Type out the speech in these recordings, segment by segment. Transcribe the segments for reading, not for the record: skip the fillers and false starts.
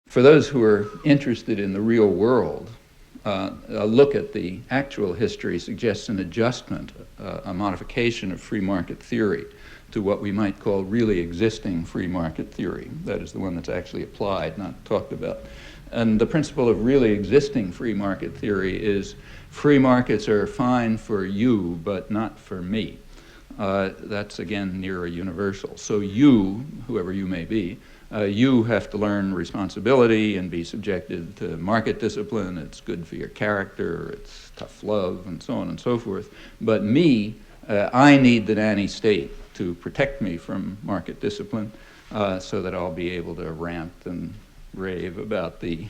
For those who are interested in the real world, a look at the actual history suggests an adjustment, a modification of free market theory to what we might call really existing free market theory. That is the one that's actually applied, not talked about. And the principle of really existing free market theory is free markets are fine for you, but not for me. That's, again, near a universal. So you, whoever you may be, you have to learn responsibility and be subjected to market discipline. It's good for your character, it's tough love, and so on and so forth. But me, I need the nanny state to protect me from market discipline so that I'll be able to rant and rave about the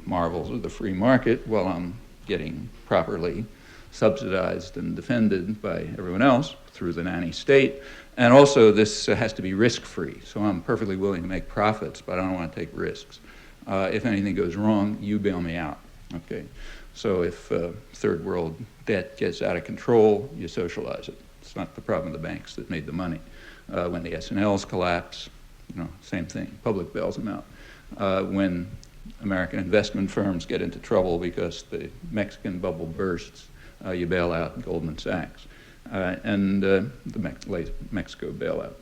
marvels of the free market while I'm getting properly subsidized and defended by everyone else through the nanny state. And also this has to be risk-free. So I'm perfectly willing to make profits, but I don't want to take risks. If anything goes wrong, you bail me out. Okay. So if third world debt gets out of control, you socialize it. It's not the problem of the banks that made the money. When the S&Ls collapse, same thing. Public bails them out. When American investment firms get into trouble because the Mexican bubble bursts, you bail out Goldman Sachs. And the Mexico bailout.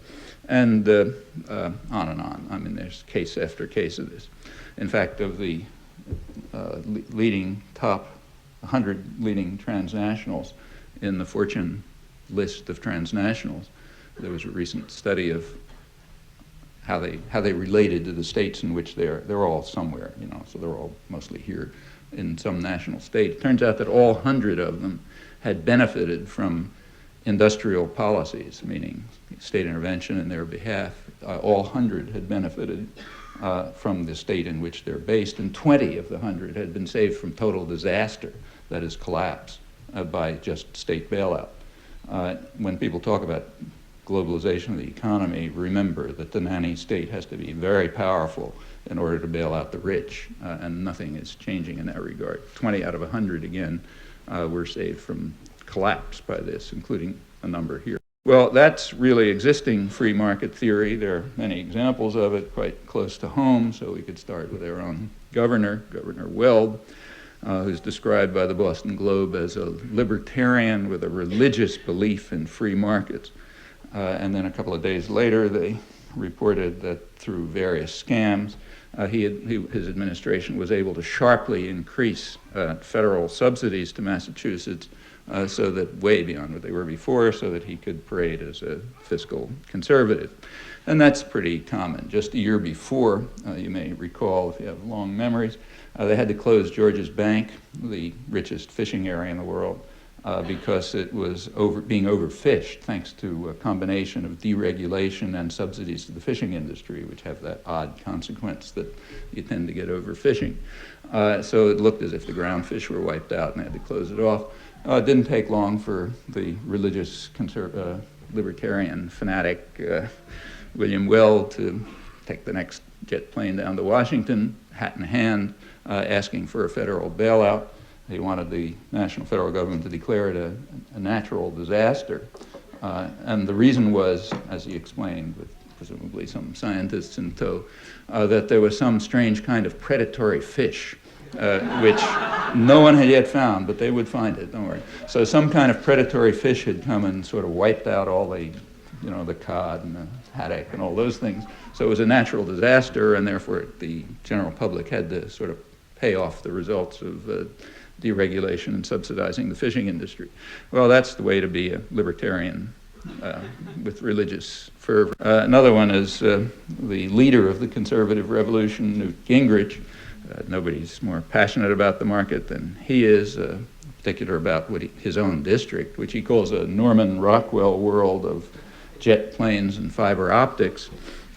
And on and on. I mean, there's case after case of this. In fact, of the top 100 leading transnationals in the Fortune list of transnationals, there was a recent study of how they related to the states in which they're all somewhere, so they're all mostly here in some national state. It turns out that all 100 of them had benefited from industrial policies, meaning state intervention in their behalf. All 100 had benefited from the state in which they're based, and 20 of the 100 had been saved from total disaster, that is collapse, by just state bailout. When people talk about globalization of the economy, remember that the nanny state has to be very powerful in order to bail out the rich, and nothing is changing in that regard. 20 out of 100, again, were saved from collapse by this, including a number here. Well, that's really existing free market theory. There are many examples of it quite close to home, so we could start with our own governor, Governor Weld, who's described by the Boston Globe as a libertarian with a religious belief in free markets. And then a couple of days later, they reported that through various scams, his administration was able to sharply increase federal subsidies to Massachusetts so that way beyond what they were before, so that he could parade as a fiscal conservative. And that's pretty common. Just a year before, you may recall if you have long memories, they had to close George's Bank, the richest fishing area in the world, because it was being overfished thanks to a combination of deregulation and subsidies to the fishing industry, which have that odd consequence that you tend to get overfishing. So it looked as if the ground fish were wiped out and they had to close it off. It didn't take long for the religious libertarian fanatic William Weld to take the next jet plane down to Washington, hat in hand, asking for a federal bailout. He wanted the national federal government to declare it a natural disaster. And the reason was, as he explained, with presumably some scientists in tow, that there was some strange kind of predatory fish, which no one had yet found, but they would find it, don't worry. So some kind of predatory fish had come and sort of wiped out all the cod and the haddock and all those things. So it was a natural disaster, and therefore the general public had to sort of pay off the results of deregulation and subsidizing the fishing industry. Well, that's the way to be a libertarian with religious fervor. Another one is the leader of the conservative revolution, Newt Gingrich. Nobody's more passionate about the market than he is, in particular about his own district, which he calls a Norman Rockwell world of jet planes and fiber optics,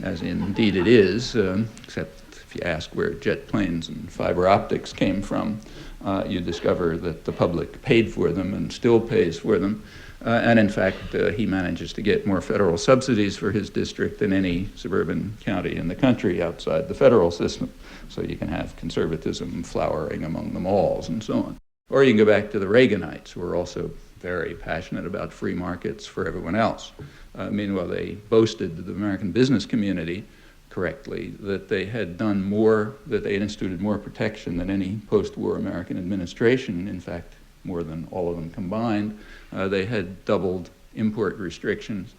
as indeed it is, except if you ask where jet planes and fiber optics came from, you discover that the public paid for them and still pays for them. And in fact, he manages to get more federal subsidies for his district than any suburban county in the country outside the federal system. So you can have conservatism flowering among the malls and so on. Or you can go back to the Reaganites, who are also very passionate about free markets for everyone else. Meanwhile, they boasted to the American business community correctly, that they had done more, that they had instituted more protection than any post-war American administration, in fact, more than all of them combined. They had doubled import restrictions,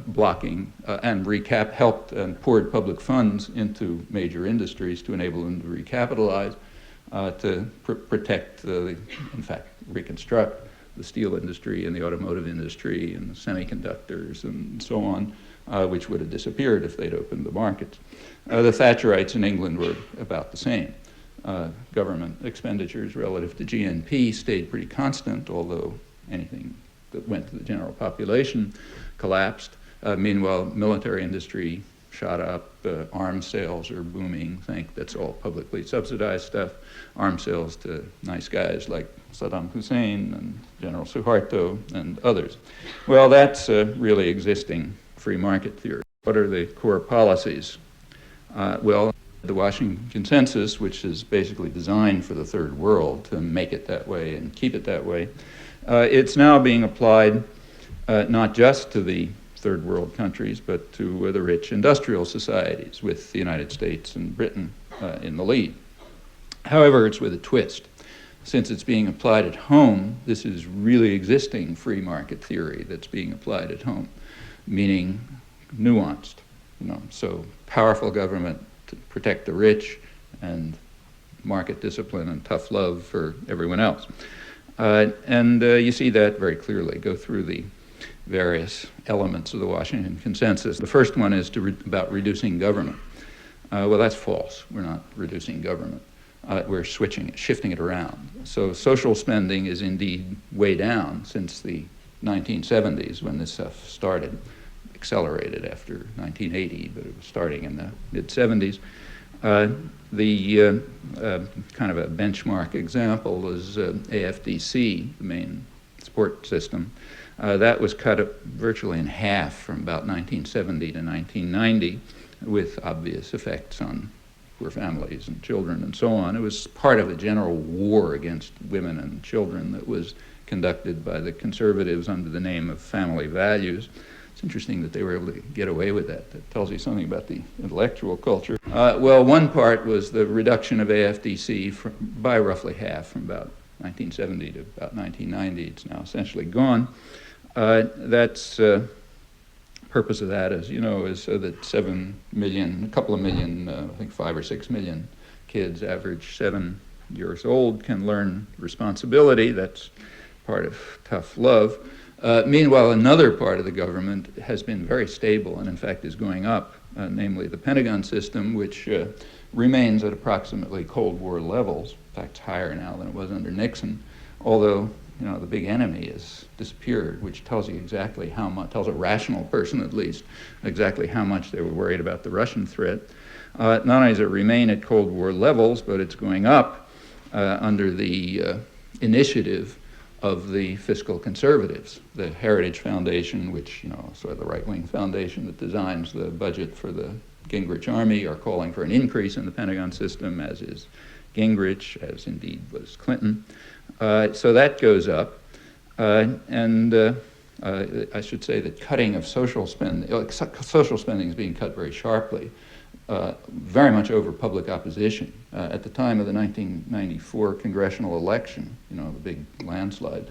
blocking and helped and poured public funds into major industries to enable them to recapitalize, to protect, in fact, reconstruct the steel industry and the automotive industry and the semiconductors and so on, which would have disappeared if they'd opened the markets. The Thatcherites in England were about the same. Government expenditures relative to GNP stayed pretty constant, although anything that went to the general population collapsed. Meanwhile, military industry shot up, arms sales are booming. That's all publicly subsidized stuff. Arms sales to nice guys like Saddam Hussein and General Suharto and others. Well, that's really existing free market theory. What are the core policies? Well, the Washington Consensus, which is basically designed for the third world to make it that way and keep it that way, it's now being applied not just to the third world countries, but to the rich industrial societies, with the United States and Britain in the lead. However, it's with a twist. Since it's being applied at home, this is really existing free market theory that's being applied at home, meaning nuanced. So powerful government to protect the rich, and market discipline and tough love for everyone else. And you see that very clearly. Go through the various elements of the Washington Consensus. The first one is about reducing government. Well, that's false. We're not reducing government. We're shifting it around. So social spending is indeed way down since the 1970s, when this stuff started. Accelerated after 1980, but it was starting in the mid-70s. The kind of a benchmark example is AFDC, the main support system. That was cut virtually in half from about 1970 to 1990, with obvious effects on poor families and children and so on. It was part of a general war against women and children that was conducted by the conservatives under the name of family values. It's interesting that they were able to get away with that. That tells you something about the intellectual culture. Well, one part was the reduction of AFDC by roughly half, from about 1970 to about 1990. It's now essentially gone. Purpose of that, as you know, is so that 7 million, a couple of million, I think 5 or 6 million kids, average 7 years old, can learn responsibility. That's part of tough love. Meanwhile, another part of the government has been very stable and in fact is going up, namely the Pentagon system, which remains at approximately Cold War levels. In fact, it's higher now than it was under Nixon, although the big enemy has disappeared, which tells you exactly how much, tells a rational person at least, exactly how much they were worried about the Russian threat. Not only does it remain at Cold War levels, but it's going up under the initiative of the fiscal conservatives. The Heritage Foundation, which, sort of the right-wing foundation that designs the budget for the Gingrich Army, are calling for an increase in the Pentagon system, as is Gingrich, as indeed was Clinton. So that goes up. And I should say that cutting of social spending is being cut very sharply, very much over public opposition. At the time of the 1994 congressional election, the big landslide,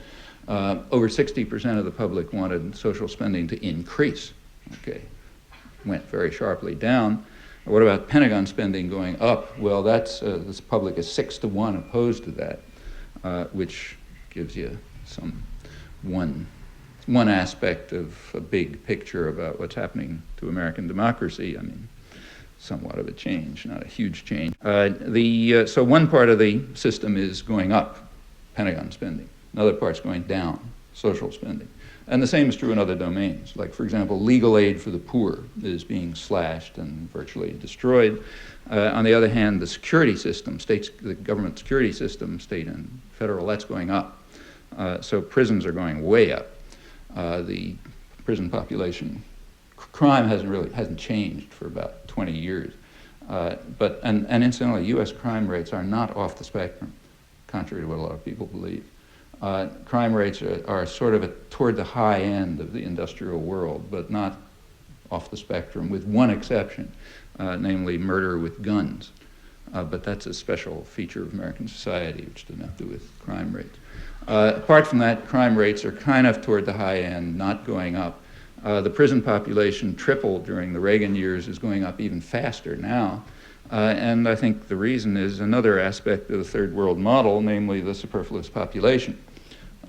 over 60% of the public wanted social spending to increase. Went very sharply down. What about Pentagon spending going up? Well, this public is 6-to-1 opposed to that, which gives you one aspect of a big picture about what's happening to American democracy. I mean, somewhat of a change, not a huge change. So one part of the system is going up, Pentagon spending. Another part's going down, social spending. And the same is true in other domains. Like, for example, legal aid for the poor is being slashed and virtually destroyed. On the other hand, the security system, the government security system, state and federal, that's going up. So prisons are going way up. The prison population, crime hasn't changed for about 20 years. But incidentally, U.S. crime rates are not off the spectrum, contrary to what a lot of people believe. Crime rates are sort of toward the high end of the industrial world, but not off the spectrum, with one exception. namely murder with guns. But that's a special feature of American society, which doesn't have to do with crime rates. Apart from that, crime rates are kind of toward the high end, not going up. The prison population tripled during the Reagan years, is going up even faster now. And I think the reason is another aspect of the third world model, namely the superfluous population.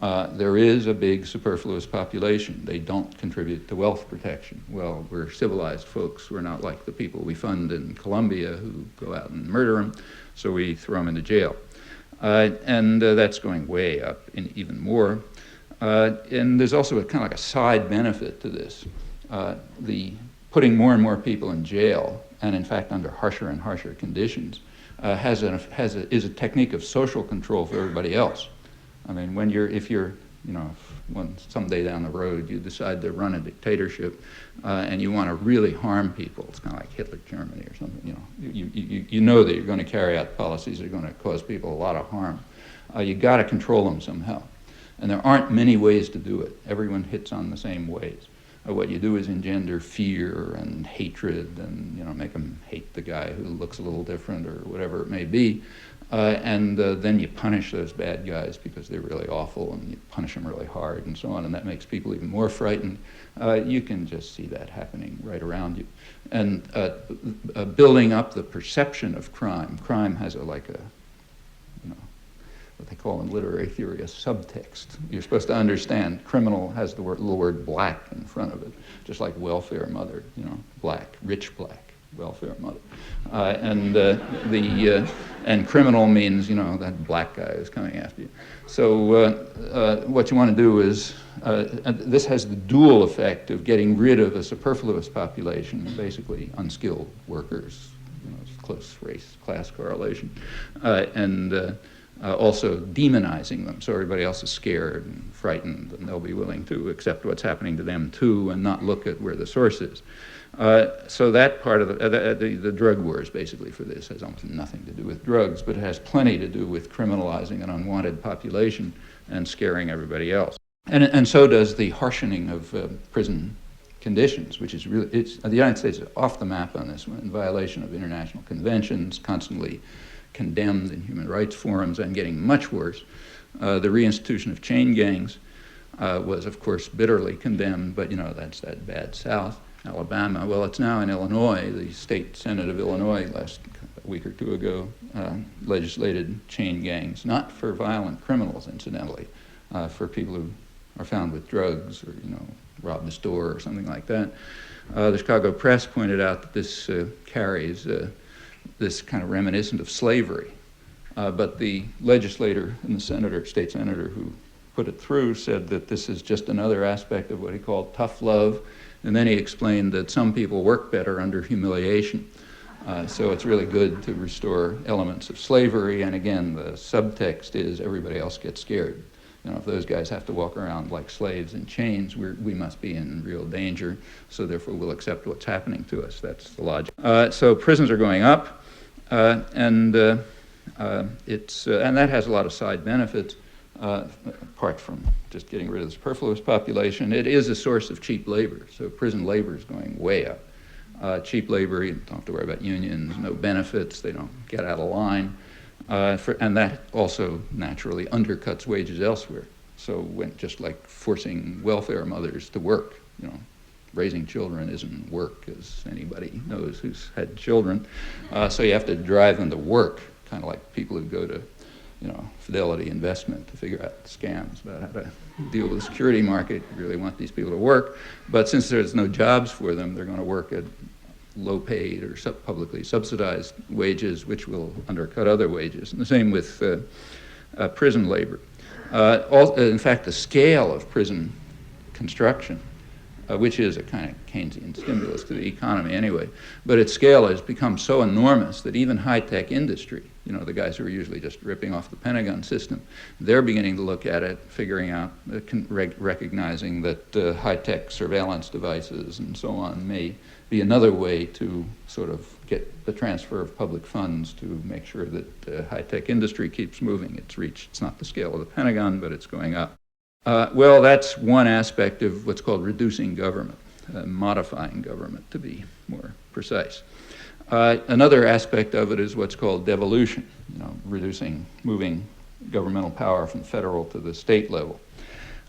There is a big superfluous population. They don't contribute to wealth protection. Well, we're civilized folks. We're not like the people we fund in Colombia who go out and murder them, so we throw them into jail. And that's going way up in even more. And there's also a kind of like a side benefit to this. The putting more and more people in jail, and in fact under harsher and harsher conditions, is a technique of social control for everybody else. I mean, if you're, someday down the road you decide to run a dictatorship and you want to really harm people, it's kind of like Hitler Germany or something, you know that you're going to carry out policies that are going to cause people a lot of harm. You got to control them somehow. And there aren't many ways to do it. Everyone hits on the same ways. What you do is engender fear and hatred and make them hate the guy who looks a little different or whatever it may be. And then you punish those bad guys because they're really awful, and you punish them really hard and so on, and that makes people even more frightened. You can just see that happening right around you. And building up the perception of crime. Crime has what they call in literary theory a subtext. You're supposed to understand criminal has the little word black in front of it, just like welfare mother, black, rich black. Welfare mother, and criminal means that black guy is coming after you. So what you want to do is this has the dual effect of getting rid of a superfluous population, basically unskilled workers, close race class correlation, and also demonizing them, so everybody else is scared and frightened, and they'll be willing to accept what's happening to them too, and not look at where the source is. So that part of the drug wars basically for this has almost nothing to do with drugs, but it has plenty to do with criminalizing an unwanted population and scaring everybody else. And so does the harshening of prison conditions, which is really, the United States is off the map on this one, in violation of international conventions, constantly condemned in human rights forums, and getting much worse. The reinstitution of chain gangs was, of course, bitterly condemned, but that's that bad South. Alabama, well, it's now in Illinois. The state Senate of Illinois last week or two ago legislated chain gangs, not for violent criminals, incidentally, for people who are found with drugs or, robbed a store or something like that. The Chicago Press pointed out that this carries this kind of reminiscent of slavery. But the legislator and the state senator who put it through said that this is just another aspect of what he called tough love. And then he explained that some people work better under humiliation. So it's really good to restore elements of slavery. And again, the subtext is everybody else gets scared. If those guys have to walk around like slaves in chains, we must be in real danger. So therefore, we'll accept what's happening to us. That's the logic. So prisons are going up, and that has a lot of side benefits. Apart from just getting rid of the superfluous population, it is a source of cheap labor. So prison labor is going way up. Cheap labor, you don't have to worry about unions, no benefits, they don't get out of line. And that also naturally undercuts wages elsewhere. So just like forcing welfare mothers to work, raising children isn't work, as anybody knows who's had children. So you have to drive them to work, kind of like people who go to Fidelity Investment to figure out scams about how to deal with the security market. You really want these people to work. But since there's no jobs for them, they're going to work at low-paid or publicly subsidized wages, which will undercut other wages. And the same with prison labor. In fact, the scale of prison construction, which is a kind of Keynesian stimulus to the economy anyway, but its scale has become so enormous that even high-tech industry, the guys who are usually just ripping off the Pentagon system, they're beginning to look at it, figuring out, recognizing that high-tech surveillance devices and so on may be another way to sort of get the transfer of public funds to make sure that high-tech industry keeps moving. It's not the scale of the Pentagon, but it's going up. Well, that's one aspect of what's called reducing government, modifying government to be more precise. Another aspect of it is what's called devolution, moving governmental power from federal to the state level.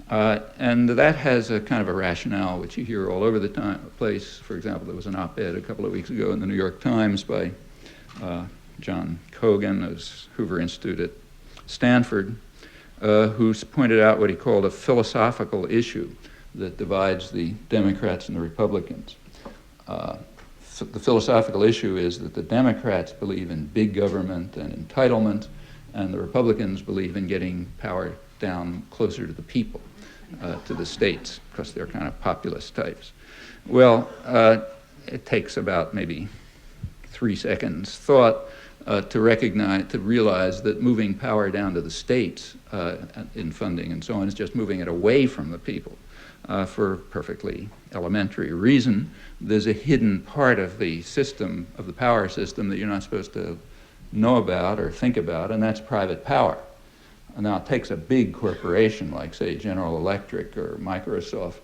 And that has a kind of a rationale which you hear all over the place. For example, there was an op-ed a couple of weeks ago in the New York Times by John Cogan of Hoover Institute at Stanford, who pointed out what he called a philosophical issue that divides the Democrats and the Republicans. The philosophical issue is that the Democrats believe in big government and entitlement, and the Republicans believe in getting power down closer to the people, to the states, because they're kind of populist types. Well, it takes about maybe 3 seconds thought to realize that moving power down to the states in funding and so on is just moving it away from the people for a perfectly elementary reason. There's a hidden part of the system, of the power system, that you're not supposed to know about or think about, and that's private power. Now, it takes a big corporation like, say, General Electric or Microsoft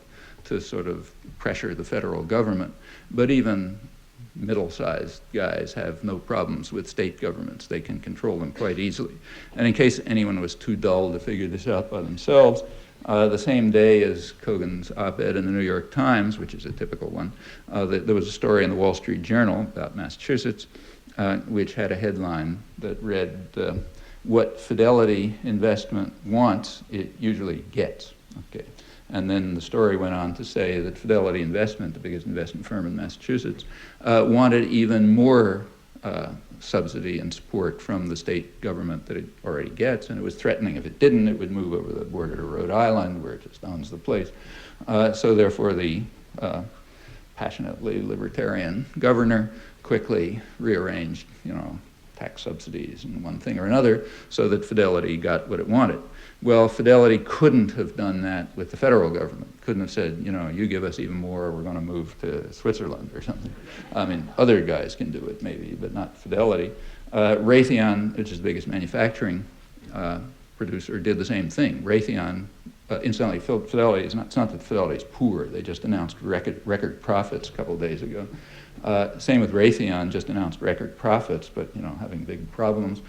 to sort of pressure the federal government, but even middle-sized guys have no problems with state governments. They can control them quite easily. And in case anyone was too dull to figure this out by themselves, the same day as Cogan's op-ed in the New York Times, which is a typical one, there was a story in the Wall Street Journal about Massachusetts, which had a headline that read, "What Fidelity Investment wants, it usually gets." Okay. And then the story went on to say that Fidelity Investment, the biggest investment firm in Massachusetts, wanted even more subsidy and support from the state government that it already gets, and it was threatening if it didn't, it would move over the border to Rhode Island, where it just owns the place. So therefore, the passionately libertarian governor quickly rearranged, tax subsidies and one thing or another, so that Fidelity got what it wanted. Well, Fidelity couldn't have done that with the federal government. Couldn't have said, you give us even more, we're going to move to Switzerland or something. I mean, other guys can do it maybe, but not Fidelity. Raytheon, which is the biggest manufacturing producer, did the same thing. Raytheon, incidentally, Fidelity, it's not that Fidelity's poor, they just announced record profits a couple of days ago. Same with Raytheon, just announced record profits, but having big problems.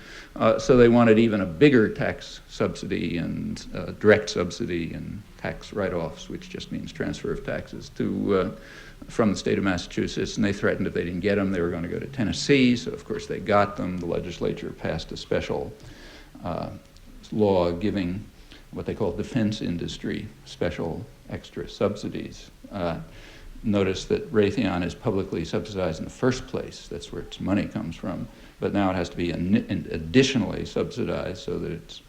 So they wanted even a bigger tax subsidy and direct subsidy and tax write-offs, which just means transfer of taxes from the state of Massachusetts. And they threatened if they didn't get them, they were going to go to Tennessee. So of course they got them. The legislature passed a special law giving what they call defense industry special extra subsidies. Notice that Raytheon is publicly subsidized in the first place. That's where its money comes from. But now it has to be additionally subsidized so that its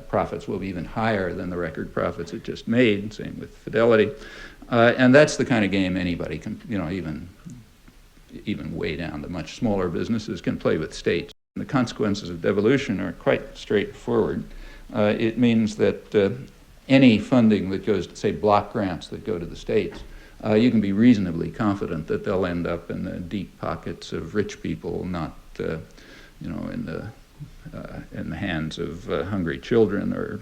profits will be even higher than the record profits it just made. Same with Fidelity. And that's the kind of game anybody can, even way down to much smaller businesses can play with states. And the consequences of devolution are quite straightforward. It means that any funding that goes to, say, block grants that go to the states, you can be reasonably confident that they'll end up in the deep pockets of rich people, not in the hands of hungry children or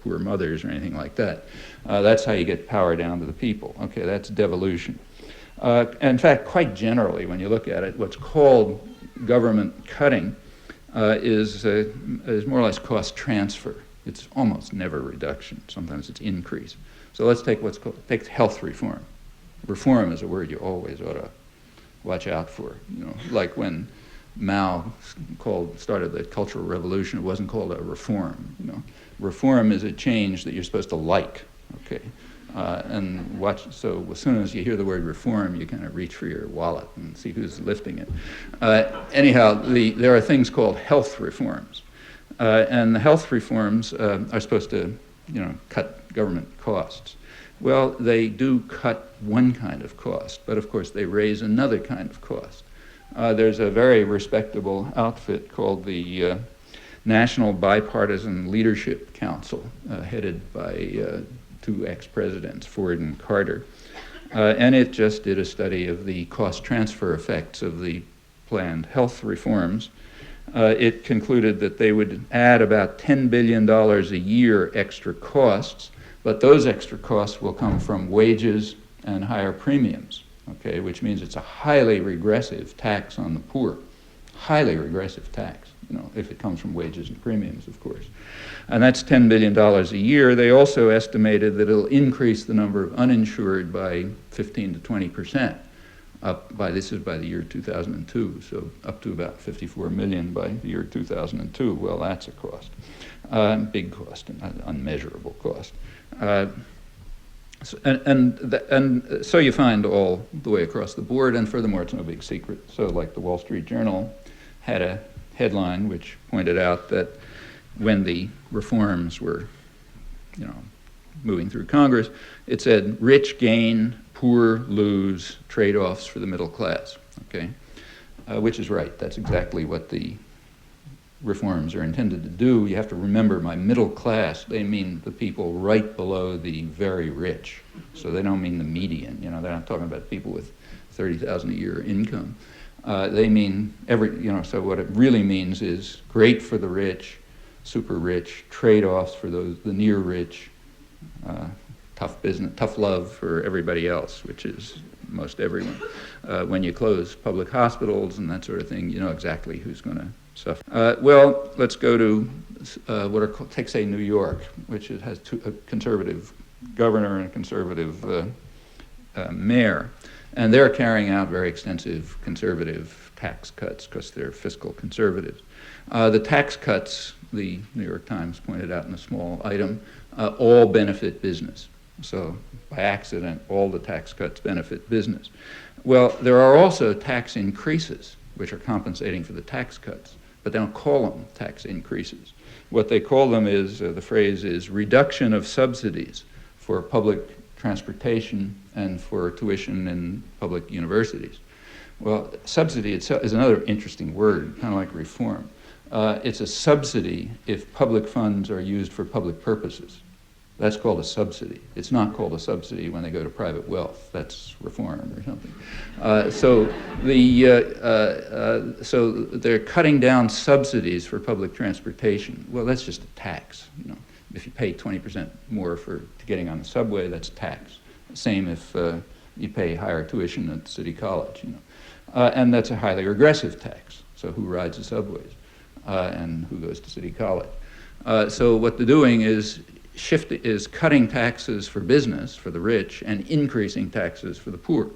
poor mothers or anything like that. That's how you get power down to the people. Okay, that's devolution. In fact, quite generally, when you look at it, what's called government cutting is more or less cost transfer. It's almost never reduction. Sometimes it's increase. So let's take take health reform. Reform is a word you always ought to watch out for. Like when Mao started the Cultural Revolution, it wasn't called a reform. Reform is a change that you're supposed to like. Okay, and watch. So as soon as you hear the word reform, you kind of reach for your wallet and see who's lifting it. Anyhow, there are things called health reforms, and the health reforms are supposed to, cut government costs. Well, they do cut one kind of cost, but of course they raise another kind of cost. There's a very respectable outfit called the National Bipartisan Leadership Council, headed by two ex-presidents, Ford and Carter. And it just did a study of the cost transfer effects of the planned health reforms. It concluded that they would add about $10 billion a year extra costs, but those extra costs will come from wages and higher premiums. okay, which means it's a highly regressive tax on the poor, highly regressive tax, if it comes from wages and premiums, of course. And that's $10 billion a year. They also estimated that it'll increase the number of uninsured by 15 to 20%. This is by the year 2002, so up to about 54 million by the year 2002. Well, that's a cost, big cost, an unmeasurable cost. So you find all the way across the board, and furthermore, it's no big secret. So like the Wall Street Journal had a headline which pointed out that when the reforms were, moving through Congress, it said rich gain, poor lose, trade-offs for the middle class, okay? Which is right. That's exactly what the reforms are intended to do. You have to remember, by middle class, they mean the people right below the very rich. So they don't mean the median. They're not talking about people with $30,000 a year income. They mean so what it really means is great for the rich, super rich, trade-offs for the near rich, tough business, tough love for everybody else, which is most everyone. When you close public hospitals and that sort of thing, you know exactly who's going to suffer. Well, let's go to what are called, take say New York, which has a conservative governor and a conservative mayor. And they're carrying out very extensive conservative tax cuts because they're fiscal conservatives. The tax cuts, the New York Times pointed out in a small item, all benefit business. So by accident, all the tax cuts benefit business. Well, there are also tax increases, which are compensating for the tax cuts, but they don't call them tax increases. What they call them is, the phrase is reduction of subsidies for public transportation and for tuition in public universities. Well, subsidy itself is another interesting word, kind of like reform. It's a subsidy if public funds are used for public purposes. That's called a subsidy. It's not called a subsidy when they go to private wealth. That's reform or something. So they're cutting down subsidies for public transportation. Well, that's just a tax. If you pay 20% more to getting on the subway, that's tax. Same if you pay higher tuition at City College. And that's a highly regressive tax. So who rides the subways and who goes to City College? So what they're doing is cutting taxes for business, for the rich, and increasing taxes for the poor,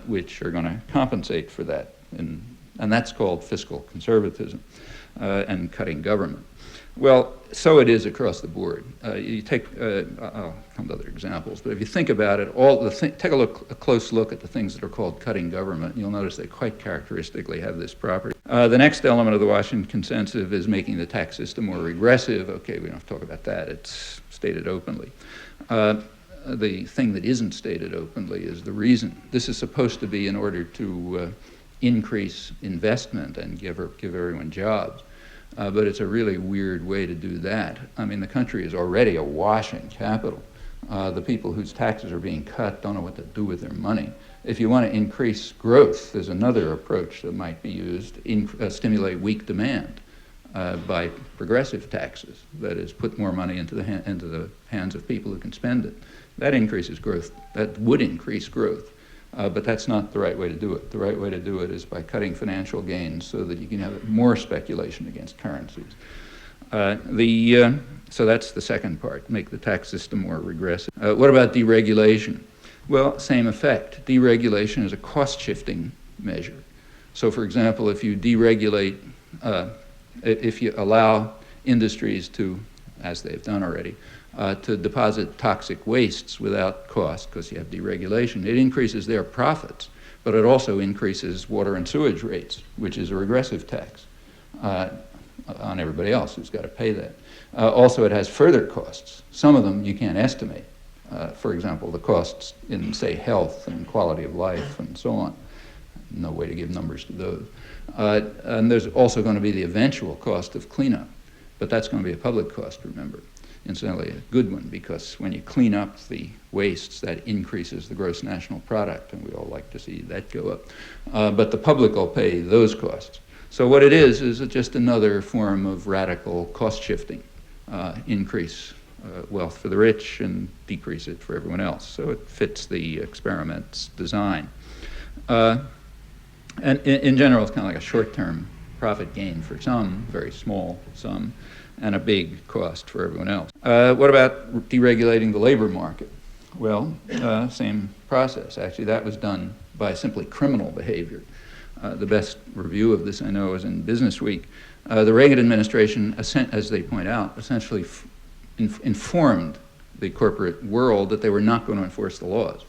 which are going to compensate for that. And that's called fiscal conservatism and cutting government. Well, so it is across the board. You take, I'll come to other examples, but if you think about it, take a close look at the things that are called cutting government. You'll notice they quite characteristically have this property. The next element of the Washington Consensus is making the tax system more regressive. Okay, we don't have to talk about that. It's stated openly. The thing that isn't stated openly is the reason. This is supposed to be in order to increase investment and give everyone jobs. But it's a really weird way to do that. I mean, the country is already awash in capital. The people whose taxes are being cut don't know what to do with their money. If you want to increase growth, there's another approach that might be used, stimulate weak demand by progressive taxes. That is, put more money into the hands of people who can spend it. That increases growth. That would increase growth. But that's not the right way to do it. The right way to do it is by cutting financial gains so that you can have more speculation against currencies. So that's the second part, make the tax system more regressive. What about deregulation? Well, same effect. Deregulation is a cost-shifting measure. So for example, if you deregulate, if you allow industries to, as they've done already, to deposit toxic wastes without cost, because you have deregulation, it increases their profits, but it also increases water and sewage rates, which is a regressive tax on everybody else who's got to pay that. Also, it has further costs. Some of them you can't estimate. For example, the costs in, say, health and quality of life and so on. No way to give numbers to those. And there's also going to be the eventual cost of cleanup, but that's going to be a public cost, remember. Incidentally, a good one, because when you clean up the wastes, that increases the gross national product, and we all like to see that go up. But the public will pay those costs. So what it is just another form of radical cost shifting, increase wealth for the rich and decrease it for everyone else. So it fits the experiment's design. And in general, it's kind of like a short-term profit gain for some, very small sum, and a big cost for everyone else. What about deregulating the labor market? Well, same process. Actually, that was done by simply criminal behavior. The best review of this I know is in Business Week. The Reagan administration, as they point out, essentially informed the corporate world that they were not going to enforce the laws.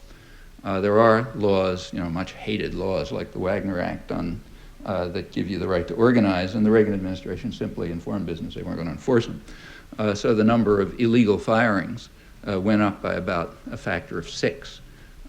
There are laws, much hated laws like the Wagner Act that give you the right to organize, and the Reagan administration simply informed business they weren't going to enforce them. So the number of illegal firings went up by about a factor of 6,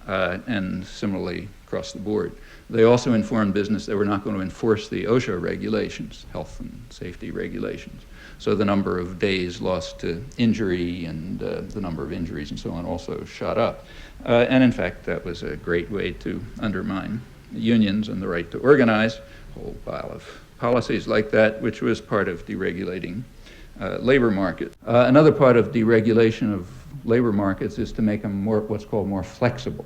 and similarly across the board. They also informed business they were not going to enforce the OSHA regulations, health and safety regulations. So the number of days lost to injury and the number of injuries and so on also shot up. And in fact, that was a great way to undermine unions and the right to organize, a whole pile of policies like that, which was part of deregulating labor market. Another part of deregulation of labor markets is to make them what's called more flexible,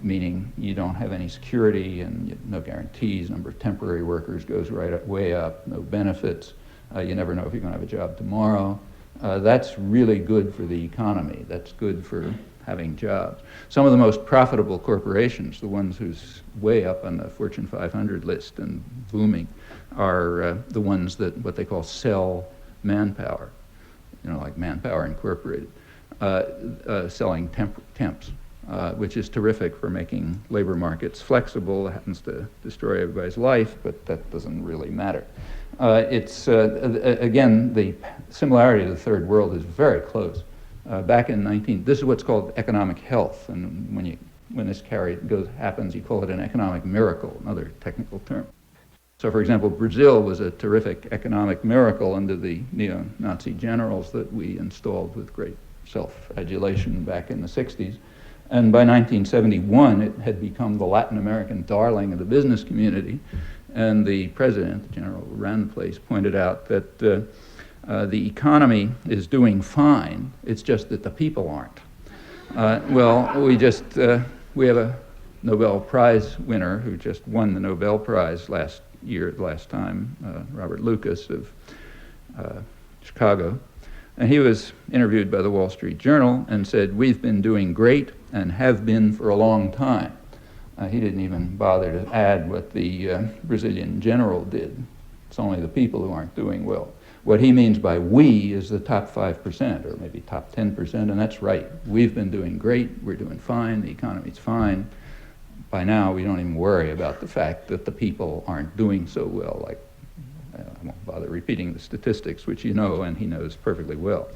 meaning you don't have any security and no guarantees. Number of temporary workers goes way up, no benefits. You never know if you're going to have a job tomorrow. That's really good for the economy. That's good for having jobs. Some of the most profitable corporations, the ones who's way up on the Fortune 500 list and booming, are the ones that what they call sell manpower, like Manpower Incorporated, selling temps. Which is terrific for making labor markets flexible. It happens to destroy everybody's life, but that doesn't really matter. Again, the similarity to the third world is very close. Back in this is what's called economic health, and when this happens, you call it an economic miracle, another technical term. So, for example, Brazil was a terrific economic miracle under the neo-Nazi generals that we installed with great self-adulation back in the 60s. And by 1971, it had become the Latin American darling of the business community. And the president, the general who ran the place, pointed out that the economy is doing fine. It's just that the people aren't. We have a Nobel Prize winner who just won the Nobel Prize last time, Robert Lucas of Chicago. And he was interviewed by the Wall Street Journal and said, "We've been doing great and have been for a long time." He didn't even bother to add what the Brazilian general did. It's only the people who aren't doing well. What he means by we is the top 5% or maybe top 10%, and that's right. We've been doing great, we're doing fine, the economy's fine. By now, we don't even worry about the fact that the people aren't doing so well. I won't bother repeating the statistics, which you know, and he knows perfectly well.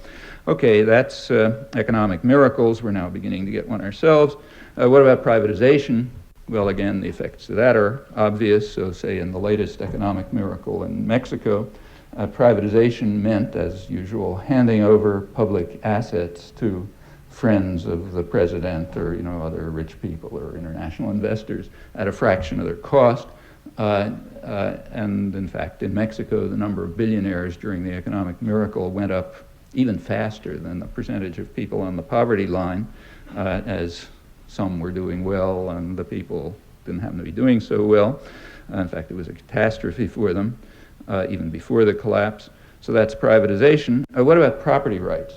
Okay, that's economic miracles. We're now beginning to get one ourselves. What about privatization? Well, again, the effects of that are obvious. So, say in the latest economic miracle in Mexico, privatization meant, as usual, handing over public assets to friends of the president or other rich people or international investors at a fraction of their cost. And in fact, in Mexico, the number of billionaires during the economic miracle went up even faster than the percentage of people on the poverty line, as some were doing well and the people didn't happen to be doing so well. In fact, it was a catastrophe for them, even before the collapse. So that's privatization. What about property rights?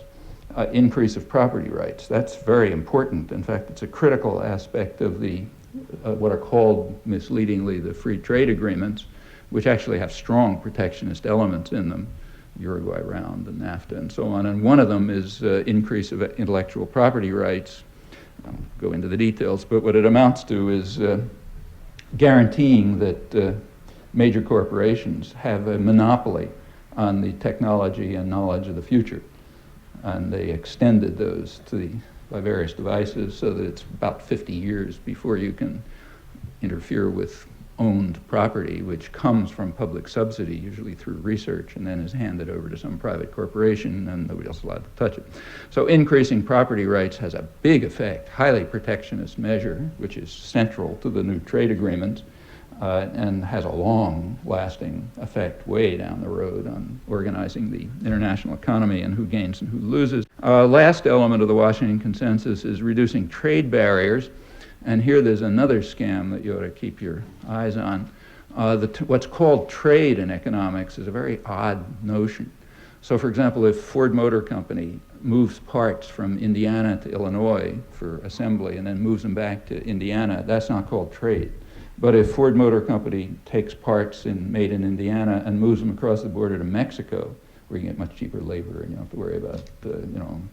Increase of property rights. That's very important. In fact, it's a critical aspect of the what are called misleadingly the free trade agreements, which actually have strong protectionist elements in them, Uruguay Round and NAFTA and so on. And one of them is increase of intellectual property rights. I won't go into the details, but what it amounts to is guaranteeing that major corporations have a monopoly on the technology and knowledge of the future. And they extended those by various devices so that it's about 50 years before you can interfere with owned property, which comes from public subsidy, usually through research, and then is handed over to some private corporation, and nobody else is allowed to touch it. So increasing property rights has a big effect, highly protectionist measure, which is central to the new trade agreements, and has a long-lasting effect way down the road on organizing the international economy and who gains and who loses. Last element of the Washington Consensus is reducing trade barriers. And here there's another scam that you ought to keep your eyes on. What's called trade in economics is a very odd notion. So for example, if Ford Motor Company moves parts from Indiana to Illinois for assembly and then moves them back to Indiana, that's not called trade. But if Ford Motor Company takes parts made in Indiana and moves them across the border to Mexico, where you get much cheaper labor and you don't have to worry about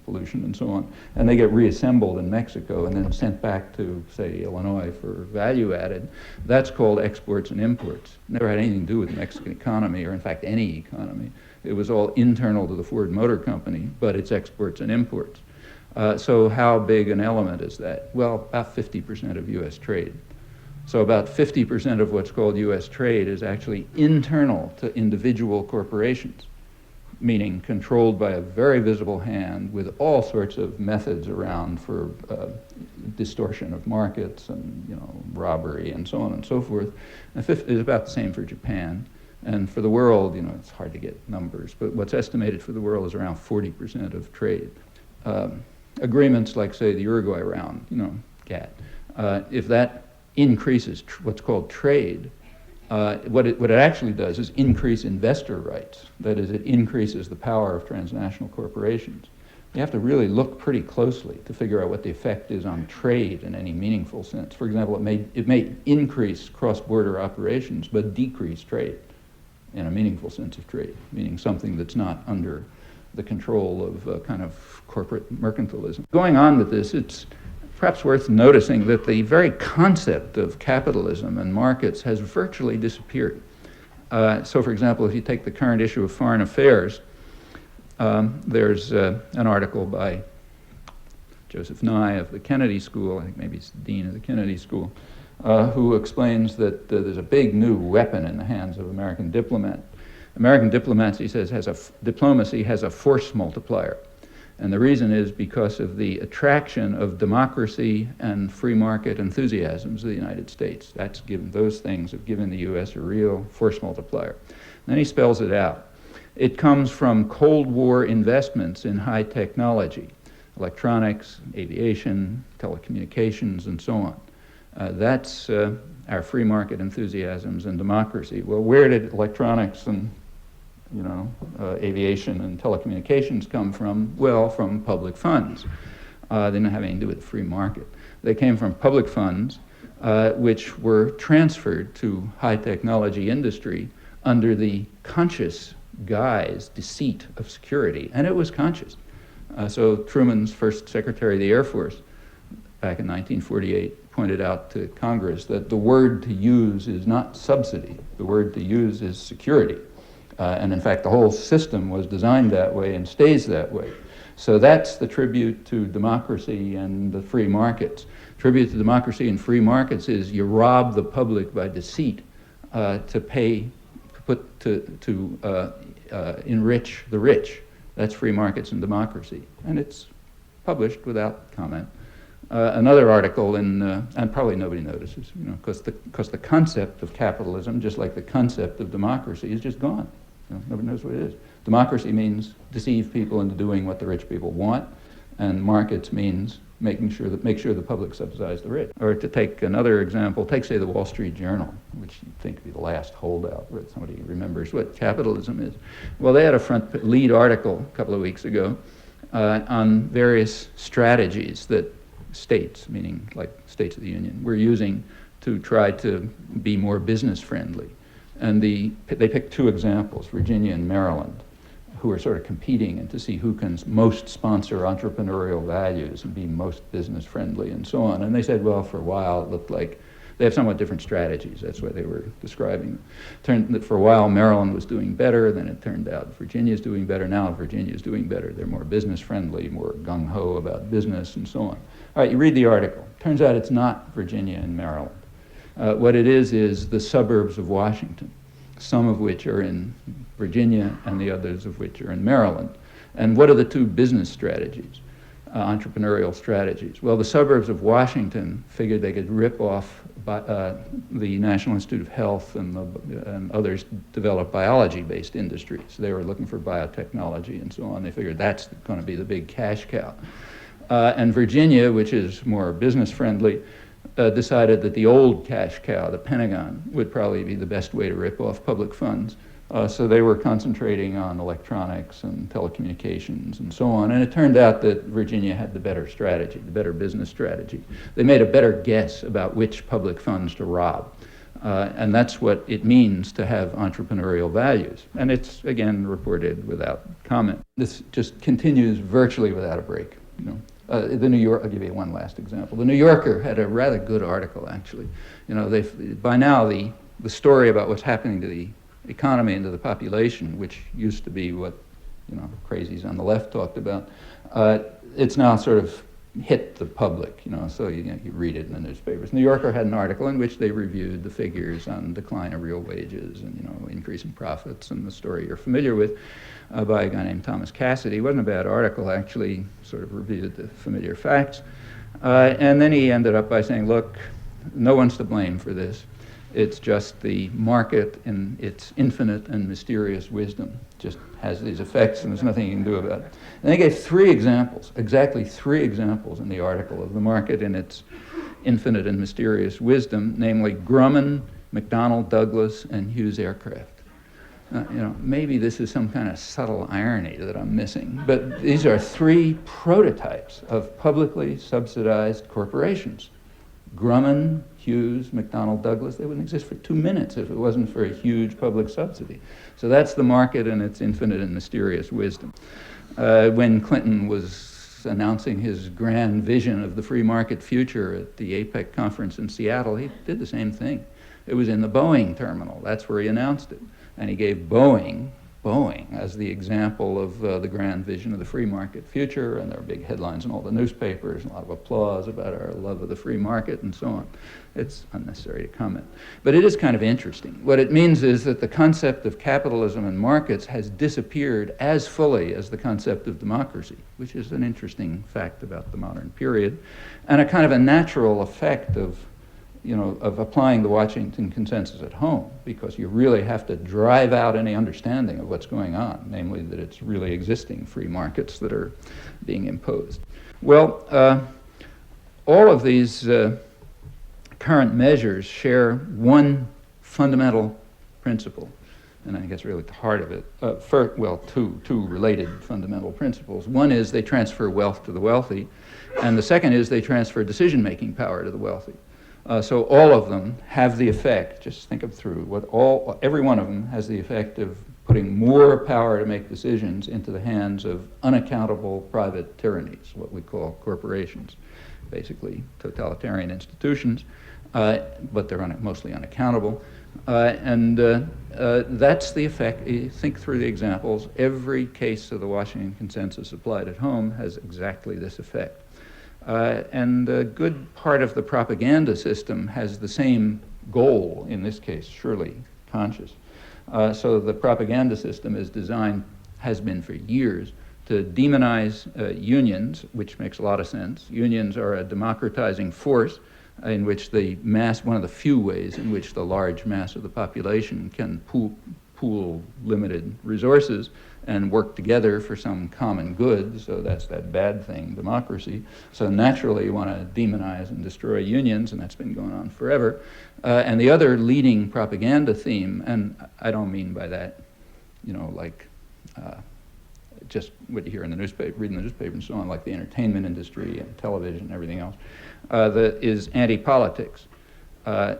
pollution and so on, and they get reassembled in Mexico and then sent back to, say, Illinois for value added, that's called exports and imports. Never had anything to do with the Mexican economy, or in fact any economy. It was all internal to the Ford Motor Company, but it's exports and imports. So how big an element is that? Well, about 50% of US trade. So about 50% of what's called US trade is actually internal to individual corporations, meaning controlled by a very visible hand with all sorts of methods around for distortion of markets and robbery and so on and so forth. And it's about the same for Japan. And for the world, it's hard to get numbers, but what's estimated for the world is around 40% of trade. Agreements like, say, the Uruguay round, GATT, if that increases what's called trade, what it actually does is increase investor rights. That is, it increases the power of transnational corporations. You have to really look pretty closely to figure out what the effect is on trade in any meaningful sense. For example, it may increase cross-border operations, but decrease trade in a meaningful sense of trade, meaning something that's not under the control of kind of corporate mercantilism. Going on with this, it's perhaps worth noticing that the very concept of capitalism and markets has virtually disappeared. So for example, if you take the current issue of Foreign Affairs, there's an article by Joseph Nye of the Kennedy School, I think maybe it's the dean of the Kennedy School, who explains that there's a big new weapon in the hands of American diplomats. American diplomats, he says, diplomacy has a force multiplier. And the reason is because of the attraction of democracy and free market enthusiasms of the United States. Those things have given the U.S. a real force multiplier. Then he spells it out. It comes from Cold War investments in high technology, electronics, aviation, telecommunications, and so on. That's our free market enthusiasms and democracy. Well, where did electronics and aviation and telecommunications come from? Well, from public funds. They didn't have anything to do with the free market. They came from public funds, which were transferred to high technology industry under the conscious guise, deceit of security, and it was conscious. So Truman's first Secretary of the Air Force, back in 1948, pointed out to Congress that the word to use is not subsidy. The word to use is security. And in fact, the whole system was designed that way and stays that way. So that's the tribute to democracy and the free markets. Tribute to democracy and free markets is you rob the public by deceit to enrich the rich. That's free markets and democracy. And it's published without comment. Another article and probably nobody notices, because the concept of capitalism, just like the concept of democracy, is just gone. Nobody knows what it is. Democracy means deceive people into doing what the rich people want, and markets means make sure the public subsidize the rich. Or to take another example, say the Wall Street Journal, which you'd think would be the last holdout where somebody remembers what capitalism is. Well, they had a front lead article a couple of weeks ago on various strategies that states, meaning like states of the Union, were using to try to be more business friendly. And they picked two examples, Virginia and Maryland, who are sort of competing and to see who can most sponsor entrepreneurial values and be most business friendly and so on. And they said, well, for a while it looked like they have somewhat different strategies. That's why they were describing. Turned that for a while Maryland was doing better, then it turned out Virginia's doing better. Now Virginia's doing better. They're more business friendly, more gung-ho about business and so on. All right, you read the article. Turns out it's not Virginia and Maryland. What it is the suburbs of Washington, some of which are in Virginia and the others of which are in Maryland. And what are the two business strategies? entrepreneurial strategies. Well, the suburbs of Washington figured they could rip off the National Institute of Health and others develop biology-based industries. They were looking for biotechnology and so on. They figured that's going to be the big cash cow. And Virginia, which is more business-friendly, decided that the old cash cow, the Pentagon, would probably be the best way to rip off public funds. So they were concentrating on electronics and telecommunications and so on. And it turned out that Virginia had the better strategy, the better business strategy. They made a better guess about which public funds to rob. And that's what it means to have entrepreneurial values. And it's, again, reported without comment. This just continues virtually without a break. The New York, I'll give you one last example. The New Yorker had a rather good article, actually. By now, the story about what's happening to the economy and to the population, which used to be what crazies on the left talked about, it's now sort of hit the public, so you read it in the newspapers. New Yorker had an article in which they reviewed the figures on decline of real wages and increase in profits, and the story you're familiar with by a guy named Thomas Cassidy. It wasn't a bad article, actually, sort of reviewed the familiar facts. And then he ended up by saying, look, no one's to blame for this. It's just the market in its infinite and mysterious wisdom just has these effects, and there's nothing you can do about it. And they gave three examples, exactly three examples in the article of the market in its infinite and mysterious wisdom, namely Grumman, McDonnell Douglas, and Hughes Aircraft. Maybe this is some kind of subtle irony that I'm missing, but these are three prototypes of publicly subsidized corporations. Grumman, Hughes, McDonnell Douglas, they wouldn't exist for 2 minutes if it wasn't for a huge public subsidy. So that's the market and its infinite and mysterious wisdom. When Clinton was announcing his grand vision of the free market future at the APEC conference in Seattle, he did the same thing. It was in the Boeing terminal. That's where he announced it. And he gave Boeing as the example of the grand vision of the free market future, and there are big headlines in all the newspapers, and a lot of applause about our love of the free market and so on. It's unnecessary to comment. But it is kind of interesting. What it means is that the concept of capitalism and markets has disappeared as fully as the concept of democracy, which is an interesting fact about the modern period, and a kind of a natural effect of applying the Washington Consensus at home, because you really have to drive out any understanding of what's going on, namely that it's really existing free markets that are being imposed. Well, all of these current measures share one fundamental principle, and I think that's really at the heart of it. Two related fundamental principles. One is they transfer wealth to the wealthy, and the second is they transfer decision-making power to the wealthy. So all of them have the effect, just think it through, every one of them has the effect of putting more power to make decisions into the hands of unaccountable private tyrannies, what we call corporations, basically totalitarian institutions, but they're mostly unaccountable. And that's the effect. You think through the examples. Every case of the Washington Consensus applied at home has exactly this effect. And a good part of the propaganda system has the same goal, in this case, surely conscious. So the propaganda system is designed, has been for years, to demonize unions, which makes a lot of sense. Unions are a democratizing force in which the mass, one of the few ways in which the large mass of the population can pool limited resources and work together for some common good. So that's that bad thing, democracy. So naturally you want to demonize and destroy unions, and that's been going on forever. And the other leading propaganda theme, and I don't mean by that, just what you hear in the newspaper, reading the newspaper and so on, like the entertainment industry and television and everything else, is anti-politics,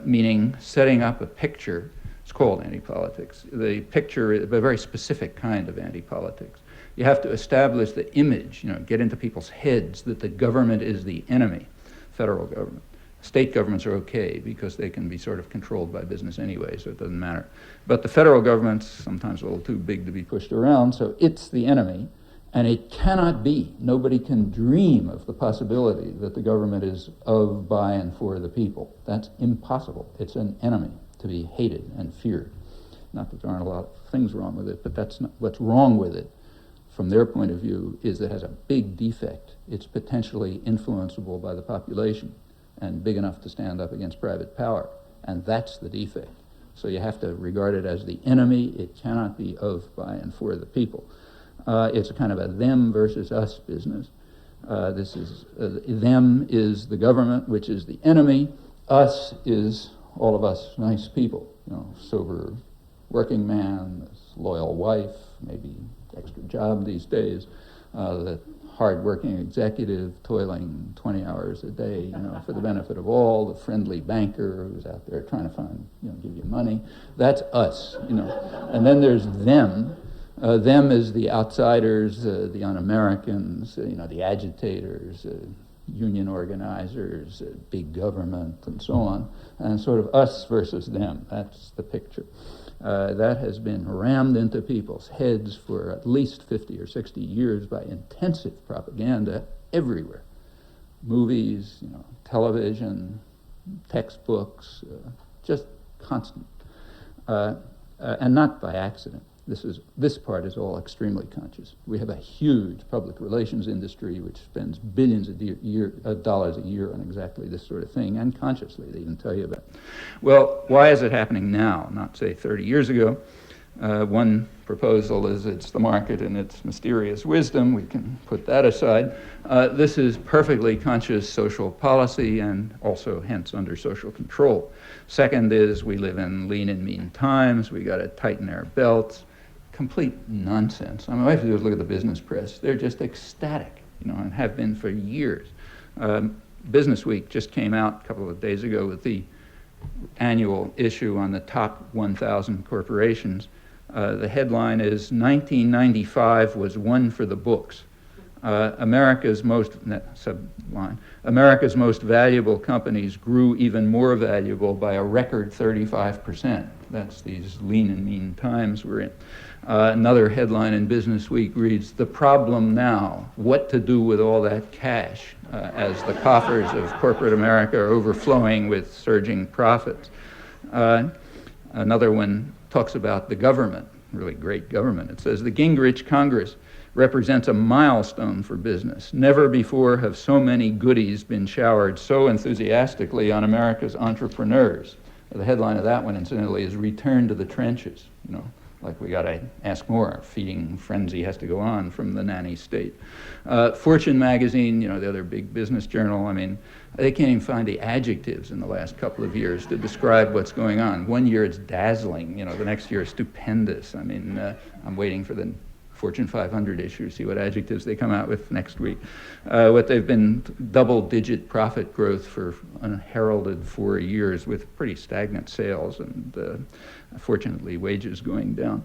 meaning setting up a picture. It's called anti-politics. The picture is a very specific kind of anti-politics. You have to establish the image, get into people's heads that the government is the enemy, federal government. State governments are okay because they can be sort of controlled by business anyway, so it doesn't matter. But the federal government's sometimes a little too big to be pushed around, so it's the enemy, and it cannot be. Nobody can dream of the possibility that the government is of, by, and for the people. That's impossible. It's an enemy to be hated and feared. Not that there aren't a lot of things wrong with it, but that's not what's wrong with it. from their point of view, is it has a big defect. It's potentially influenceable by the population and big enough to stand up against private power. And that's the defect. So you have to regard it as the enemy. It cannot be of, by, and for the people. It's a kind of a them versus us business. Them is the government, which is the enemy. Us is all of us nice people, sober working man, loyal wife, maybe extra job these days, the hard-working executive toiling 20 hours a day, for the benefit of all, the friendly banker who's out there trying to find, give you money. That's us, And then there's them. Them is the outsiders, the un-Americans, the agitators, union organizers, big government, and so on, and sort of us versus them. That's the picture. That has been rammed into people's heads for at least 50 or 60 years by intensive propaganda everywhere. Movies, television, textbooks, just constant. And not by accident. This part is all extremely conscious. We have a huge public relations industry which spends billions of dollars a year on exactly this sort of thing, and consciously they even tell you about it. Well, why is it happening now, not say 30 years ago? One proposal is it's the market and its mysterious wisdom. We can put that aside. This is perfectly conscious social policy and also hence under social control. Second is we live in lean and mean times. We got to tighten our belts. Complete nonsense. I mean, all I have to do is look at the business press. They're just ecstatic, and have been for years. Business Week just came out a couple of days ago with the annual issue on the top 1,000 corporations. The headline is 1995 was one for the books. America's most valuable companies grew even more valuable by a record 35%. That's these lean and mean times we're in. Another headline in Business Week reads, "The problem now, what to do with all that cash," as the coffers of corporate America are overflowing with surging profits. Another one talks about the government, really great government. It says, "The Gingrich Congress represents a milestone for business. Never before have so many goodies been showered so enthusiastically on America's entrepreneurs." The headline of that one, incidentally, is "Return to the Trenches." Like we got to ask more. Feeding frenzy has to go on from the nanny state. Fortune magazine, the other big business journal, they can't even find the adjectives in the last couple of years to describe what's going on. One year it's dazzling, the next year stupendous. I'm waiting for the Fortune 500 issue, see what adjectives they come out with next week. What they've been double-digit profit growth for unheralded 4 years with pretty stagnant sales and fortunately wages going down.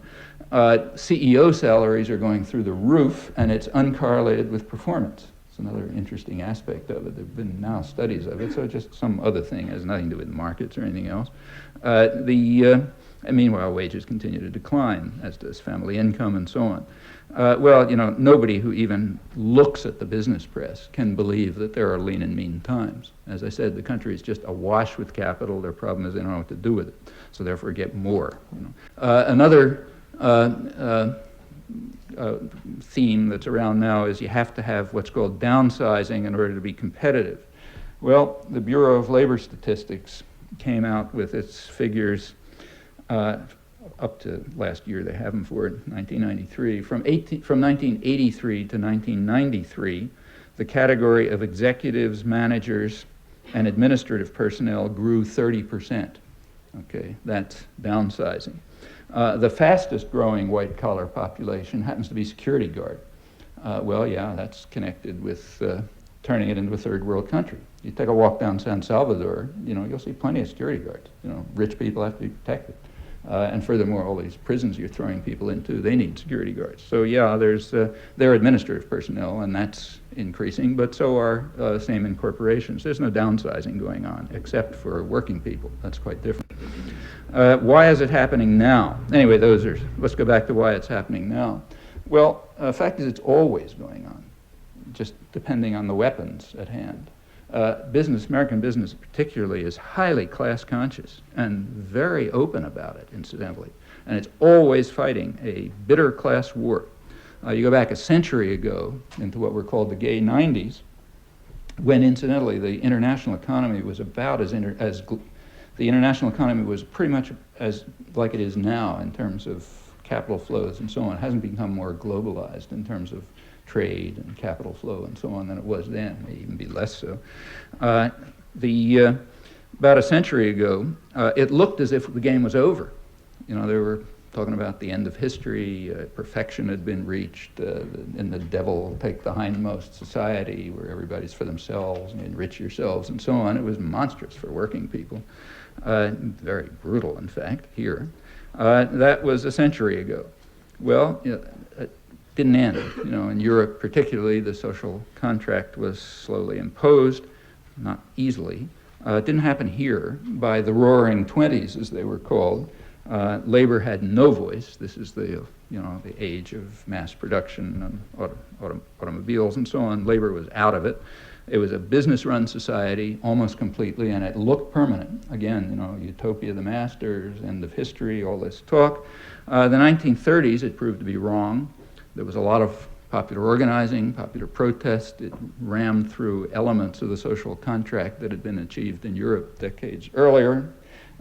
CEO salaries are going through the roof, and it's uncorrelated with performance. It's another interesting aspect of it. There have been now studies of it, so just some other thing, has nothing to do with markets or anything else. And meanwhile, wages continue to decline, as does family income and so on. Nobody who even looks at the business press can believe that there are lean and mean times. As I said, the country is just awash with capital. Their problem is they don't know what to do with it, so therefore get more. Another theme that's around now is you have to have what's called downsizing in order to be competitive. Well, the Bureau of Labor Statistics came out with its figures up to last year. They have them for 1993. From 1983 to 1993, the category of executives, managers, and administrative personnel grew 30%. Okay, that's downsizing. The fastest growing white-collar population happens to be security guard. That's connected with turning it into a third world country. You take a walk down San Salvador, you'll see plenty of security guards. Rich people have to be protected. And furthermore, all these prisons you're throwing people into, they need security guards. So they're administrative personnel, and that's increasing, but so are same in corporations. There's no downsizing going on, except for working people. That's quite different. Why is it happening now? Anyway, let's go back to why it's happening now. Well, the fact is it's always going on, just depending on the weapons at hand. American business particularly, is highly class conscious and very open about it, incidentally. And it's always fighting a bitter class war. You go back a century ago into what were called the gay 90s, when incidentally the international economy was about the international economy was pretty much as like it is now in terms of capital flows and so on. It hasn't become more globalized in terms of trade and capital flow and so on than it was then, may even be less so. About a century ago, it looked as if the game was over. They were talking about the end of history, perfection had been reached, in the devil take the hindmost society where everybody's for themselves and enrich yourselves and so on. It was monstrous for working people, very brutal, in fact, here. That was a century ago. Well, it didn't end. In Europe particularly, the social contract was slowly imposed, not easily. It didn't happen here. By the Roaring Twenties, as they were called, labor had no voice. This is the age of mass production and automobiles and so on. Labor was out of it. It was a business-run society almost completely, and it looked permanent. Again, utopia of the masters, end of history, all this talk. The 1930s, it proved to be wrong. There was a lot of popular organizing, popular protest. It rammed through elements of the social contract that had been achieved in Europe decades earlier,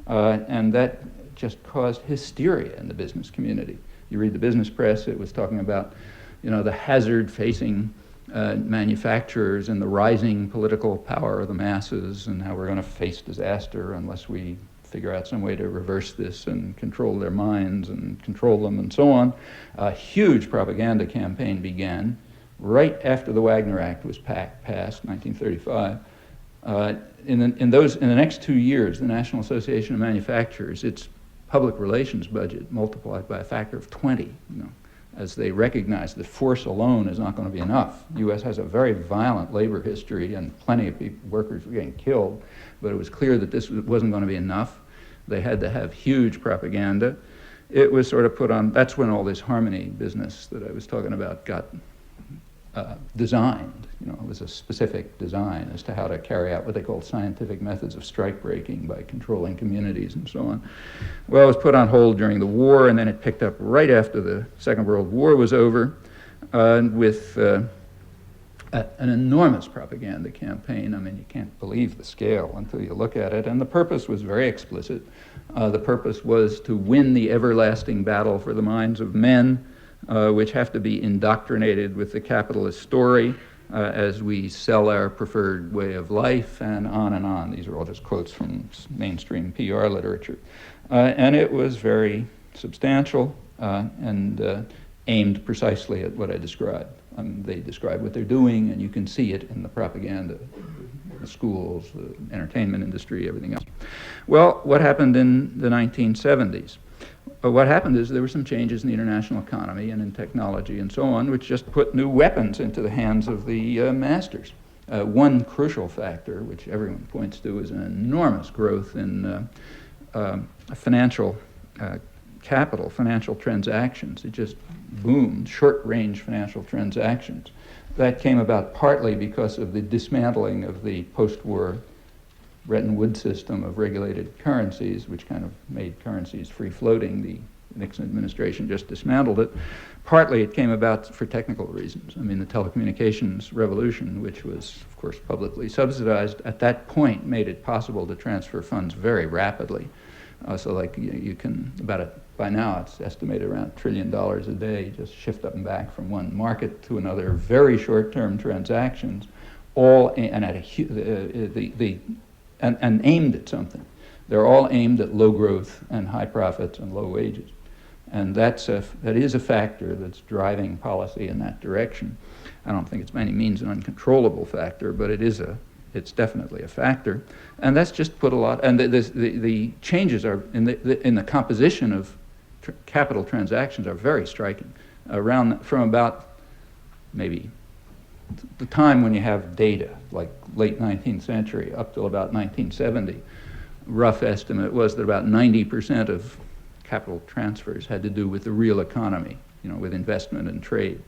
and that just caused hysteria in the business community. You read the business press, it was talking about, the hazard facing manufacturers and the rising political power of the masses and how we're going to face disaster unless we figure out some way to reverse this and control their minds and control them and so on. A huge propaganda campaign began right after the Wagner Act was passed, 1935. In the next 2 years, the National Association of Manufacturers, its public relations budget multiplied by a factor of 20, as they recognized that force alone is not going to be enough. The U.S. has a very violent labor history and plenty of workers were getting killed, but it was clear that this wasn't going to be enough. They had to have huge propaganda. It was sort of put on, that's when all this harmony business that I was talking about got designed. It was a specific design as to how to carry out what they called scientific methods of strike breaking by controlling communities and so on. Well, it was put on hold during the war, and then it picked up right after the Second World War was over with an enormous propaganda campaign. I mean, you can't believe the scale until you look at it. And the purpose was very explicit. The purpose was to win the everlasting battle for the minds of men, which have to be indoctrinated with the capitalist story as we sell our preferred way of life, and on and on. These are all just quotes from mainstream PR literature. And it was very substantial and aimed precisely at what I described. They describe what they're doing, and you can see it in the propaganda, the schools, the entertainment industry, everything else. Well, what happened in the 1970s? What happened is there were some changes in the international economy and in technology and so on, which just put new weapons into the hands of the masters. One crucial factor, which everyone points to, is an enormous growth in financial capital, financial transactions. It just boomed, short-range financial transactions. That came about partly because of the dismantling of the post-war Bretton Woods system of regulated currencies, which kind of made currencies free-floating. The Nixon administration just dismantled it. Partly it came about for technical reasons. I mean, the telecommunications revolution, which was, of course, publicly subsidized, at that point made it possible to transfer funds very rapidly. So like you can, by now it's estimated around $1 trillion a day, just shift up and back from one market to another, very short-term transactions, all and at and aimed at something. They're all aimed at low growth and high profits and low wages. And that is a factor that's driving policy in that direction. I don't think it's by any means an uncontrollable factor, but it's definitely a factor. And that's just put a lot, and the changes are in the composition of capital transactions are very striking. From about maybe the time when you have data, like late 19th century up till about 1970, rough estimate was that about 90% of capital transfers had to do with the real economy, with investment and trade,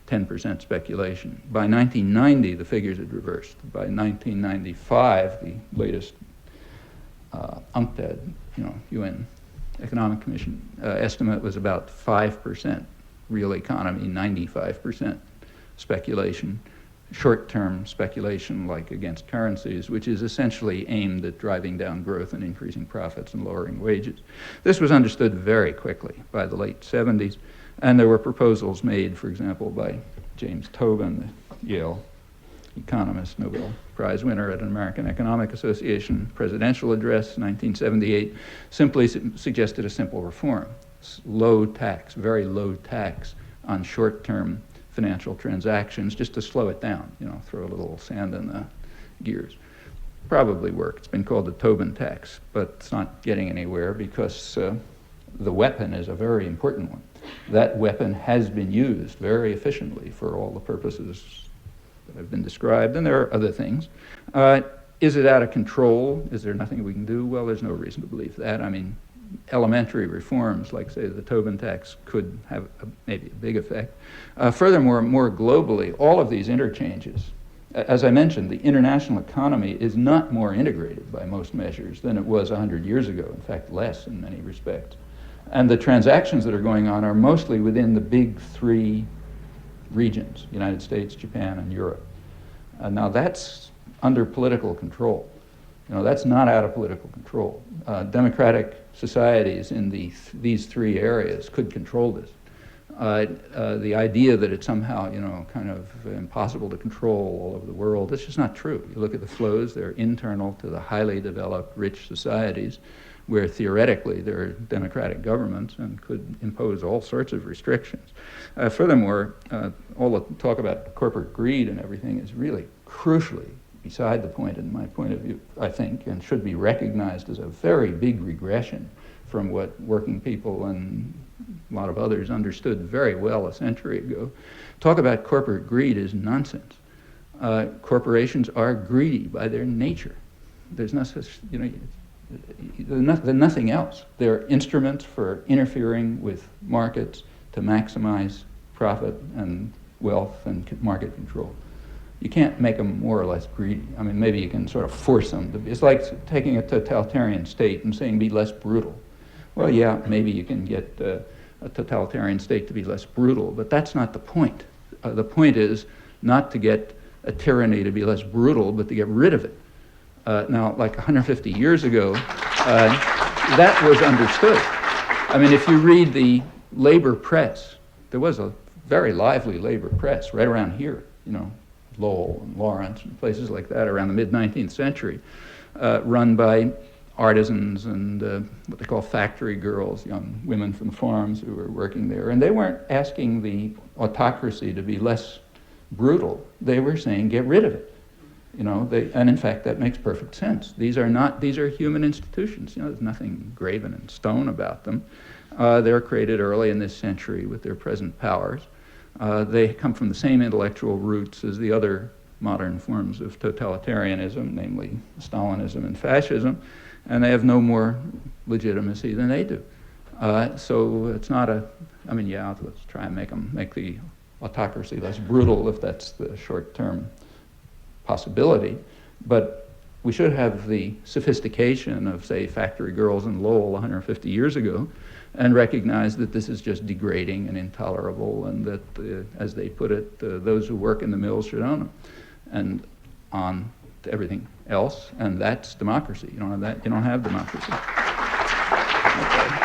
10% speculation. By 1990, the figures had reversed. By 1995, the latest UNCTAD, UN Economic Commission estimate was about 5% real economy, 95% speculation, short-term speculation like against currencies, which is essentially aimed at driving down growth and increasing profits and lowering wages. This was understood very quickly by the late 70s, and there were proposals made, for example, by James Tobin, the Yale economist, Nobel Prize winner at an American Economic Association presidential address, 1978, simply suggested a simple reform: low tax, very low tax on short-term financial transactions, just to slow it down, throw a little sand in the gears. Probably work. It's been called the Tobin tax, but it's not getting anywhere because the weapon is a very important one. That weapon has been used very efficiently for all the purposes that have been described, and there are other things. Is it out of control? Is there nothing we can do? Well, there's no reason to believe that. I mean, elementary reforms, like, say, the Tobin tax, could have maybe a big effect. Furthermore, more globally, all of these interchanges, as I mentioned, the international economy is not more integrated by most measures than it was 100 years ago, in fact, less in many respects. And the transactions that are going on are mostly within the big three regions: United States, Japan, and Europe. Now that's under political control. That's not out of political control. Democratic societies in these three areas could control this. The idea that it's somehow, kind of impossible to control all over the world, that's just not true. You look at the flows, they're internal to the highly developed, rich societies, where theoretically there are democratic governments and could impose all sorts of restrictions. Furthermore, all the talk about corporate greed and everything is really crucially beside the point, in my point of view, I think, and should be recognized as a very big regression from what working people and a lot of others understood very well a century ago. Talk about corporate greed is nonsense. Corporations are greedy by their nature. There's no such, they're nothing else. They're instruments for interfering with markets to maximize profit and wealth and market control. You can't make them more or less greedy. I mean, maybe you can sort of force them to be. It's like taking a totalitarian state and saying be less brutal. Well, yeah, maybe you can get a totalitarian state to be less brutal, but that's not the point. The point is not to get a tyranny to be less brutal, but to get rid of it. Now, like 150 years ago, that was understood. I mean, if you read the labor press, there was a very lively labor press right around here, Lowell and Lawrence and places like that around the mid-19th century, run by artisans and what they call factory girls, young women from the farms who were working there. And they weren't asking the autocracy to be less brutal. They were saying, get rid of it. And in fact, that makes perfect sense. These are human institutions. There's nothing graven in stone about them. They're created early in this century with their present powers. They come from the same intellectual roots as the other modern forms of totalitarianism, namely Stalinism and fascism, and they have no more legitimacy than they do. So it's not let's try and make the autocracy less brutal if that's the short-term possibility, but we should have the sophistication of, say, factory girls in Lowell 150 years ago and recognize that this is just degrading and intolerable, and that, as they put it, those who work in the mills should own them, and on to everything else, and that's democracy. You don't have that, you don't have democracy. Okay.